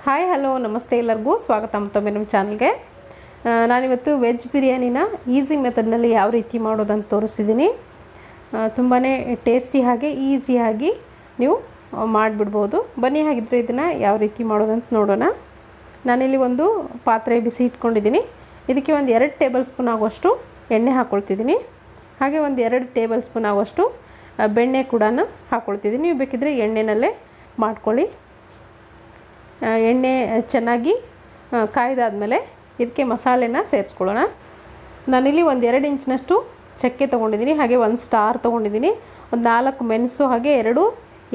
Hi hello ನಮಸ್ತೆ ಎಲ್ಲರಿಗೂ ಸ್ವಾಗತ ಮತ್ತೊಮ್ಮೆ ನಮ್ಮ ಚಾನಲ್ಗೆ. ನಾನಿವತ್ತು ವೆಜ್ ಬಿರಿಯಾನಿನ ಈಸಿ ಮೆಥಡ್ನಲ್ಲಿ ಯಾವ ರೀತಿ ಮಾಡೋದಂತ ತೋರಿಸಿದ್ದೀನಿ. ತುಂಬಾ ಟೇಸ್ಟಿ ಹಾಗೆ ಈಸಿಯಾಗಿ ನೀವು ಮಾಡಿಬಿಡ್ಬೋದು. ಬನ್ನಿ ಹಾಗಿದ್ರೆ ಇದನ್ನು ಯಾವ ರೀತಿ ಮಾಡೋದಂತ ನೋಡೋಣ. ನಾನಿಲ್ಲಿ ಒಂದು ಪಾತ್ರೆ ಬಿಸಿ ಇಟ್ಕೊಂಡಿದ್ದೀನಿ. ಇದಕ್ಕೆ ಒಂದು 2 ಟೇಬಲ್ ಸ್ಪೂನ್ ಆಗುವಷ್ಟು ಎಣ್ಣೆ ಹಾಕ್ಕೊಳ್ತಿದ್ದೀನಿ. ಹಾಗೆ ಒಂದು 2 ಟೇಬಲ್ ಸ್ಪೂನ್ ಆಗುವಷ್ಟು ಬೆಣ್ಣೆ ಕೂಡ ಹಾಕ್ಕೊಳ್ತಿದ್ದೀನಿ. ನೀವು ಬೇಕಿದ್ದರೆ ಎಣ್ಣೆನಲ್ಲೇ ಮಾಡ್ಕೊಳ್ಳಿ. ಎಣ್ಣೆ ಚೆನ್ನಾಗಿ ಕಾಯ್ದಾದ್ಮೇಲೆ ಇದಕ್ಕೆ ಮಸಾಲೆನ ಸೇರಿಸ್ಕೊಳ್ಳೋಣ. ನಾನಿಲ್ಲಿ ಒಂದು 2 ಇಂಚಿನಷ್ಟು ಚಕ್ಕೆ ತೊಗೊಂಡಿದ್ದೀನಿ. ಹಾಗೆ ಒಂದು ಸ್ಟಾರ್ ತೊಗೊಂಡಿದ್ದೀನಿ. ಒಂದು 4 ಮೆಣಸು, ಹಾಗೆ 2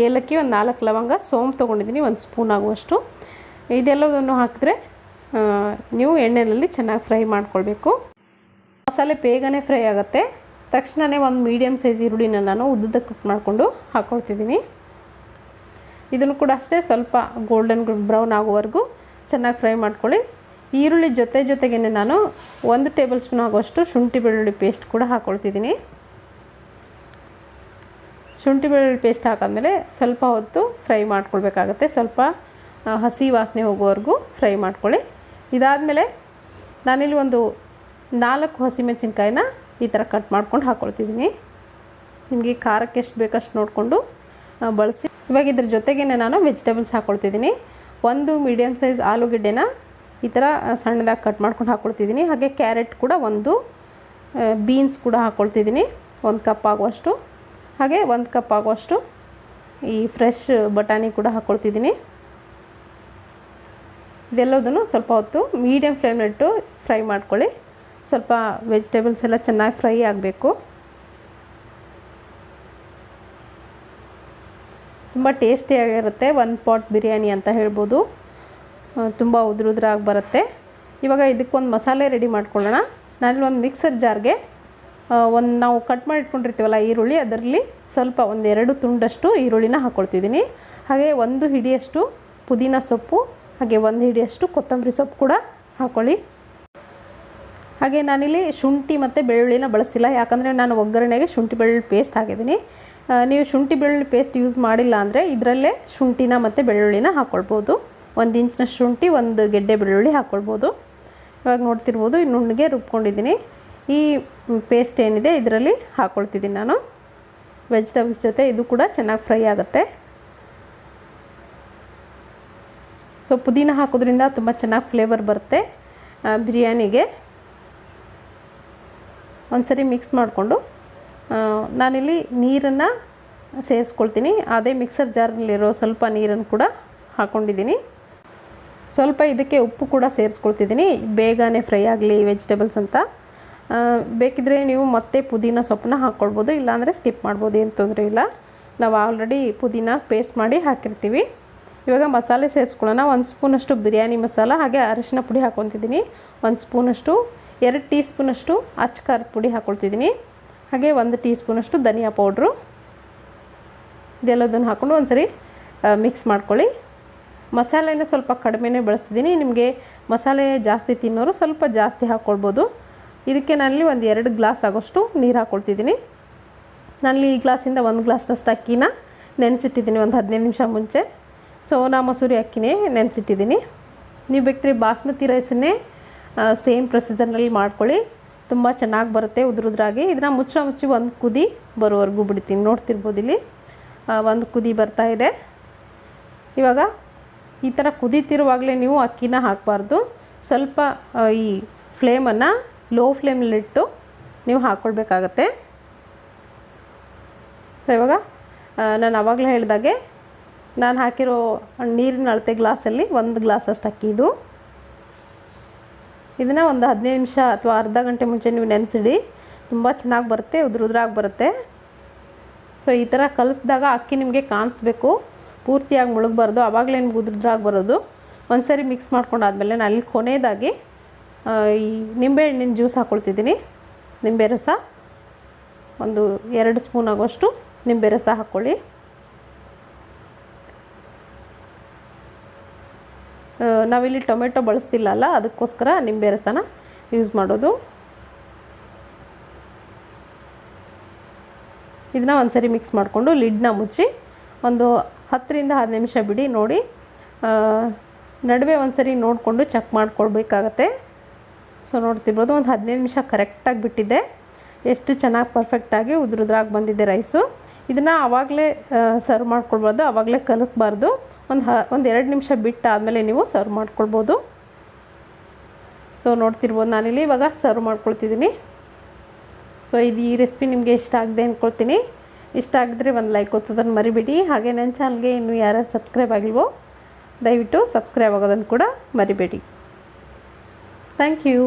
ಏಲಕ್ಕಿ, ಒಂದು 4 ಲವಂಗ, ಸೋಂಪು ತೊಗೊಂಡಿದ್ದೀನಿ, 1 ಸ್ಪೂನ್ ಆಗುವಷ್ಟು. ಇದೆಲ್ಲವನ್ನು ಹಾಕಿದ್ರೆ ನೀವು ಎಣ್ಣೆಯಲ್ಲಿ ಚೆನ್ನಾಗಿ ಫ್ರೈ ಮಾಡ್ಕೊಳ್ಬೇಕು. ಮಸಾಲೆ ಬೇಗನೆ ಫ್ರೈ ಆಗುತ್ತೆ. ತಕ್ಷಣವೇ ಒಂದು ಮೀಡಿಯಮ್ ಸೈಜ್ ಈರುಳ್ಳಿನ ನಾನು ಉದ್ದಕ್ಕೆ ಕಟ್ ಮಾಡಿಕೊಂಡು ಹಾಕ್ಕೊಳ್ತಿದ್ದೀನಿ. ಇದನ್ನು ಕೂಡ ಅಷ್ಟೇ ಸ್ವಲ್ಪ ಗೋಲ್ಡನ್ ಬ್ರೌನ್ ಆಗೋವರೆಗೂ ಚೆನ್ನಾಗಿ ಫ್ರೈ ಮಾಡ್ಕೊಳ್ಳಿ. ಈರುಳ್ಳಿ ಜೊತೆಗೇ ನಾನು 1 ಟೇಬಲ್ ಸ್ಪೂನ್ ಆಗುವಷ್ಟು ಶುಂಠಿ ಬೆಳ್ಳುಳ್ಳಿ ಪೇಸ್ಟ್ ಕೂಡ ಹಾಕ್ಕೊಳ್ತಿದ್ದೀನಿ. ಶುಂಠಿ ಬೆಳ್ಳುಳ್ಳಿ ಪೇಸ್ಟ್ ಹಾಕಾದ್ಮೇಲೆ ಸ್ವಲ್ಪ ಹೊತ್ತು ಫ್ರೈ ಮಾಡ್ಕೊಳ್ಬೇಕಾಗತ್ತೆ. ಸ್ವಲ್ಪ ಹಸಿ ವಾಸನೆ ಹೋಗೋವರೆಗೂ ಫ್ರೈ ಮಾಡ್ಕೊಳ್ಳಿ. ಇದಾದಮೇಲೆ ನಾನಿಲ್ಲಿ ಒಂದು 4 ಹಸಿಮೆಣಸಿನ್ಕಾಯಿನ ಈ ಥರ ಕಟ್ ಮಾಡ್ಕೊಂಡು ಹಾಕ್ಕೊಳ್ತಿದ್ದೀನಿ. ನಿಮಗೆ ಖಾರಕ್ಕೆ ಎಷ್ಟು ಬೇಕಷ್ಟು ನೋಡಿಕೊಂಡು ಬಳಸಿ. ಇವಾಗ ಇದ್ರ ಜೊತೆಗೇ ನಾನು ವೆಜಿಟೇಬಲ್ಸ್ ಹಾಕ್ಕೊಳ್ತಿದ್ದೀನಿ. 1 ಮೀಡಿಯಮ್ ಸೈಜ್ ಆಲೂಗೆಡ್ಡೆನ ಈ ಥರ ಸಣ್ಣದಾಗಿ ಕಟ್ ಮಾಡ್ಕೊಂಡು ಹಾಕ್ಕೊಳ್ತಿದ್ದೀನಿ. ಹಾಗೆ ಕ್ಯಾರೆಟ್ ಕೂಡ 1, ಬೀನ್ಸ್ ಕೂಡ ಹಾಕ್ಕೊಳ್ತಿದ್ದೀನಿ 1 ಕಪ್ ಆಗುವಷ್ಟು. ಹಾಗೆ 1 ಕಪ್ ಆಗುವಷ್ಟು ಈ ಫ್ರೆಶ್ ಬಟಾಣಿ ಕೂಡ ಹಾಕ್ಕೊಳ್ತಿದ್ದೀನಿ. ಇದೆಲ್ಲದನ್ನು ಸ್ವಲ್ಪ ಹೊತ್ತು ಮೀಡಿಯಮ್ ಫ್ಲೇಮ್ನಿಟ್ಟು ಫ್ರೈ ಮಾಡ್ಕೊಳ್ಳಿ. ಸ್ವಲ್ಪ ವೆಜಿಟೇಬಲ್ಸ್ ಎಲ್ಲ ಚೆನ್ನಾಗಿ ಫ್ರೈ ಆಗಬೇಕು. ತುಂಬ ಟೇಸ್ಟಿಯಾಗಿರುತ್ತೆ. 1 ಪಾಟ್ ಬಿರಿಯಾನಿ ಅಂತ ಹೇಳ್ಬೋದು. ತುಂಬ ಉದುರಾಗಿ ಬರುತ್ತೆ. ಇವಾಗ ಇದಕ್ಕೊಂದು ಮಸಾಲೆ ರೆಡಿ ಮಾಡ್ಕೊಳ್ಳೋಣ. ನಾನಿಲ್ಲಿ ಒಂದು ಮಿಕ್ಸರ್ ಜಾರ್ಗೆ ನಾವು ಕಟ್ ಮಾಡಿ ಇಟ್ಕೊಂಡಿರ್ತೀವಲ್ಲ ಈರುಳ್ಳಿ, ಅದರಲ್ಲಿ ಸ್ವಲ್ಪ 1-2 ತುಂಡಷ್ಟು ಈರುಳ್ಳಿನ ಹಾಕ್ಕೊಳ್ತಿದ್ದೀನಿ. ಹಾಗೆ 1 ಹಿಡಿಯಷ್ಟು ಪುದೀನ ಸೊಪ್ಪು, ಹಾಗೆ 1 ಹಿಡಿಯಷ್ಟು ಕೊತ್ತಂಬರಿ ಸೊಪ್ಪು ಕೂಡ ಹಾಕ್ಕೊಳ್ಳಿ. ಹಾಗೆ ನಾನಿಲ್ಲಿ ಶುಂಠಿ ಮತ್ತು ಬೆಳ್ಳುಳ್ಳಿನ ಬಳಸ್ತಿಲ್ಲ, ಯಾಕಂದರೆ ನಾನು ಒಗ್ಗರಣೆಗೆ ಶುಂಠಿ ಬೆಳ್ಳುಳ್ಳಿ ಪೇಸ್ಟ್ ಹಾಕಿದ್ದೀನಿ. ನೀವು ಶುಂಠಿ ಬೆಳ್ಳುಳ್ಳಿ ಪೇಸ್ಟ್ ಯೂಸ್ ಮಾಡಿಲ್ಲ ಅಂದರೆ ಇದರಲ್ಲೇ ಶುಂಠಿನ ಮತ್ತು ಬೆಳ್ಳುಳ್ಳಿನ ಹಾಕ್ಕೊಳ್ಬೋದು. 1 ಇಂಚಿನಷ್ಟು ಶುಂಠಿ, 1 ಗೆಡ್ಡೆ ಬೆಳ್ಳುಳ್ಳಿ ಹಾಕ್ಕೊಳ್ಬೋದು. ಇವಾಗ ನೋಡ್ತಿರ್ಬೋದು, ನುಣ್ಣಗೆ ರುಬ್ಕೊಂಡಿದ್ದೀನಿ. ಈ ಪೇಸ್ಟ್ ಏನಿದೆ ಇದರಲ್ಲಿ ಹಾಕ್ಕೊಳ್ತಿದ್ದೀನಿ ನಾನು. ವೆಜಿಟೇಬಲ್ಸ್ ಜೊತೆ ಇದು ಕೂಡ ಚೆನ್ನಾಗಿ ಫ್ರೈ ಆಗುತ್ತೆ. ಸೊ ಪುದೀನ ಹಾಕೋದ್ರಿಂದ ತುಂಬ ಚೆನ್ನಾಗಿ ಫ್ಲೇವರ್ ಬರುತ್ತೆ ಬಿರಿಯಾನಿಗೆ. ಒಂದ್ಸರಿ ಮಿಕ್ಸ್ ಮಾಡಿಕೊಂಡು ನಾನಿಲ್ಲಿ ನೀರನ್ನು ಸೇರಿಸ್ಕೊಳ್ತೀನಿ. ಅದೇ ಮಿಕ್ಸರ್ ಜಾರ್ನಲ್ಲಿರೋ ಸ್ವಲ್ಪ ನೀರನ್ನು ಕೂಡ ಹಾಕ್ಕೊಂಡಿದ್ದೀನಿ. ಸ್ವಲ್ಪ ಇದಕ್ಕೆ ಉಪ್ಪು ಕೂಡ ಸೇರಿಸ್ಕೊಳ್ತಿದ್ದೀನಿ, ಬೇಗನೆ ಫ್ರೈ ಆಗಲಿ ವೆಜಿಟೇಬಲ್ಸ್ ಅಂತ. ಬೇಕಿದ್ದರೆ ನೀವು ಮತ್ತೆ ಪುದೀನ ಸೊಪ್ಪನ್ನ ಹಾಕ್ಕೊಳ್ಬೋದು, ಇಲ್ಲಾಂದರೆ ಸ್ಕಿಪ್ ಮಾಡ್ಬೋದು, ಏನು ತೊಂದರೆ ಇಲ್ಲ. ನಾವು ಆಲ್ರೆಡಿ ಪುದೀನ ಪೇಸ್ಟ್ ಮಾಡಿ ಹಾಕಿರ್ತೀವಿ. ಇವಾಗ ಮಸಾಲೆ ಸೇರಿಸ್ಕೊಳ್ಳೋಣ. 1 ಸ್ಪೂನಷ್ಟು ಬಿರಿಯಾನಿ ಮಸಾಲ, ಹಾಗೆ ಅರಿಶಿನ ಪುಡಿ ಹಾಕ್ಕೊತಿದ್ದೀನಿ. 1 ಸ್ಪೂನಷ್ಟು, 2 ಟೀ ಸ್ಪೂನಷ್ಟು ಅಚ್ಚ ಖಾರದ ಪುಡಿ ಹಾಕ್ಕೊಳ್ತಿದ್ದೀನಿ. ಹಾಗೆ 1 ಟೀ ಸ್ಪೂನಷ್ಟು ಧನಿಯಾ ಪೌಡ್ರು. ಇದೆಲ್ಲದನ್ನು ಹಾಕ್ಕೊಂಡು ಒಂದ್ಸರಿ ಮಿಕ್ಸ್ ಮಾಡ್ಕೊಳ್ಳಿ. ಮಸಾಲೆನ ಸ್ವಲ್ಪ ಕಡಿಮೆನೇ ಬಳಸ್ತಿದ್ದೀನಿ. ನಿಮಗೆ ಮಸಾಲೆ ಜಾಸ್ತಿ ತಿನ್ನೋರು ಸ್ವಲ್ಪ ಜಾಸ್ತಿ ಹಾಕ್ಕೊಳ್ಬೋದು. ಇದಕ್ಕೆ ನಾನಲ್ಲಿ ಒಂದು 2 ಗ್ಲಾಸ್ ಆಗೋಷ್ಟು ನೀರು ಹಾಕ್ಕೊಳ್ತಿದ್ದೀನಿ. ನಾನಲ್ಲಿ ಈ ಗ್ಲಾಸಿಂದ 1 ಗ್ಲಾಸಷ್ಟು ಅಕ್ಕಿನ ನೆನೆಸಿಟ್ಟಿದ್ದೀನಿ ಒಂದು 15 ನಿಮಿಷ ಮುಂಚೆ. ಸೋನಾ ಮಸೂರಿ ಅಕ್ಕಿನೇ ನೆನೆಸಿಟ್ಟಿದ್ದೀನಿ. ನೀವು ಬೇಕಿದ್ರೆ ಬಾಸ್ಮತಿ ರೈಸನ್ನೇ ಸೇಮ್ ಪ್ರೊಸೀಜರ್ನಲ್ಲಿ ಮಾಡ್ಕೊಳ್ಳಿ, ತುಂಬ ಚೆನ್ನಾಗಿ ಬರುತ್ತೆ ಉದುರಾಗಿ. ಇದನ್ನ ಮುಚ್ಚಿ 1 ಕುದಿ ಬರೋವರೆಗೂ ಬಿಡ್ತೀನಿ. ನೋಡ್ತಿರ್ಬೋದು ಇಲ್ಲಿ 1 ಕುದಿ ಬರ್ತಾ ಇದೆ. ಇವಾಗ ಈ ಥರ ಕುದೀತಿರುವಾಗಲೇ ನೀವು ಅಕ್ಕಿನ ಹಾಕಬಾರ್ದು. ಸ್ವಲ್ಪ ಈ ಫ್ಲೇಮನ್ನು ಲೋ ಫ್ಲೇಮಲ್ಲಿಟ್ಟು ನೀವು ಹಾಕ್ಕೊಳ್ಬೇಕಾಗತ್ತೆ. ಸೊ ಇವಾಗ ನಾನು ಆವಾಗಲೇ ಹೇಳಿದಾಗೆ ನಾನು ಹಾಕಿರೋ ನೀರಿನ ಅಳತೆ ಗ್ಲಾಸಲ್ಲಿ 1 ಗ್ಲಾಸಷ್ಟು ಅಕ್ಕಿ ಇದು. ಇದನ್ನು ಒಂದು 15 ನಿಮಿಷ ಅಥವಾ ಅರ್ಧ ಗಂಟೆ ಮುಂಚೆ ನೀವು ನೆನೆಸಿಡಿ, ತುಂಬ ಚೆನ್ನಾಗಿ ಬರುತ್ತೆ, ಉದುರಾಗಿ ಬರುತ್ತೆ. ಸೊ ಈ ಥರ ಕಲಿಸಿದಾಗ ಅಕ್ಕಿ ನಿಮಗೆ ಕಾಣಿಸ್ಬೇಕು, ಪೂರ್ತಿಯಾಗಿ ಮುಳುಗಬಾರ್ದು, ಆವಾಗಲೇ ನಿಮ್ಗೆ ಉದುರಾಗಿ ಬರೋದು. ಒಂದ್ಸರಿ ಮಿಕ್ಸ್ ಮಾಡ್ಕೊಂಡಾದ್ಮೇಲೆ ನಾನು ಅಲ್ಲಿ ಕೊನೆಯದಾಗಿ ಈ ನಿಂಬೆಹಣ್ಣಿನ ಜ್ಯೂಸ್ ಹಾಕ್ಕೊಳ್ತಿದ್ದೀನಿ. ನಿಂಬೆ ರಸ ಒಂದು 2 ಸ್ಪೂನ್ ಆಗೋಷ್ಟು ನಿಂಬೆ ರಸ ಹಾಕ್ಕೊಳ್ಳಿ. ನಾವಿಲ್ಲಿ ಟೊಮೆಟೊ ಬಳಸ್ತಿಲ್ಲ ಅಲ್ಲ, ಅದಕ್ಕೋಸ್ಕರ ನಿಂಬೆ ರಸನ ಯೂಸ್ ಮಾಡೋದು. ಇದನ್ನ ಒಂದ್ಸರಿ ಮಿಕ್ಸ್ ಮಾಡಿಕೊಂಡು ಲಿಡ್ನ ಮುಚ್ಚಿ ಒಂದು 10 ರಿಂದ 15 ನಿಮಿಷ ಬಿಡಿ. ನೋಡಿ ನಡುವೆ ಒಂದು ಸರಿ ನೋಡಿಕೊಂಡು ಚೆಕ್ ಮಾಡ್ಕೊಳ್ಬೇಕಾಗತ್ತೆ. ಸೊ ನೋಡ್ತಿರ್ಬೋದು ಒಂದು 15 ನಿಮಿಷ ಕರೆಕ್ಟಾಗಿ ಬಿಟ್ಟಿದ್ದೆ. ಎಷ್ಟು ಚೆನ್ನಾಗಿ ಪರ್ಫೆಕ್ಟಾಗಿ ಉದುರುದ್ರಾಗಿ ಬಂದಿದೆ ರೈಸು. ಇದನ್ನು ಆವಾಗಲೇ ಸರ್ವ್ ಮಾಡ್ಕೊಳ್ಬೋದು, ಆವಾಗಲೇ ಕಲಕಬಾರ್ದು. ಒಂದು 2 ನಿಮಿಷ ಬಿಟ್ಟಾದಮೇಲೆ ನೀವು ಸರ್ವ್ ಮಾಡ್ಕೊಳ್ಬೋದು. ಸೊ ನೋಡ್ತಿರ್ಬೋದು ನಾನಿಲ್ಲಿ ಇವಾಗ ಸರ್ವ್ ಮಾಡ್ಕೊಳ್ತಿದ್ದೀನಿ. ಸೊ ಈ ರೆಸಿಪಿ ನಿಮಗೆ ಇಷ್ಟ ಆಗಿದೆ ಅಂದ್ಕೊಳ್ತೀನಿ. ಇಷ್ಟ ಆಗಿದ್ರೆ ಒಂದು ಲೈಕ್ ಒತ್ತೋದನ್ನು ಮರಿಬೇಡಿ. ಹಾಗೆ ನನ್ನ ಚಾನಲ್ಗೆ ಇನ್ನೂ ಯಾರು ಸಬ್ಸ್ಕ್ರೈಬ್ ಆಗಿಲ್ವೋ ದಯವಿಟ್ಟು ಸಬ್ಸ್ಕ್ರೈಬ್ ಆಗೋದನ್ನು ಕೂಡ ಮರಿಬೇಡಿ. Thank you.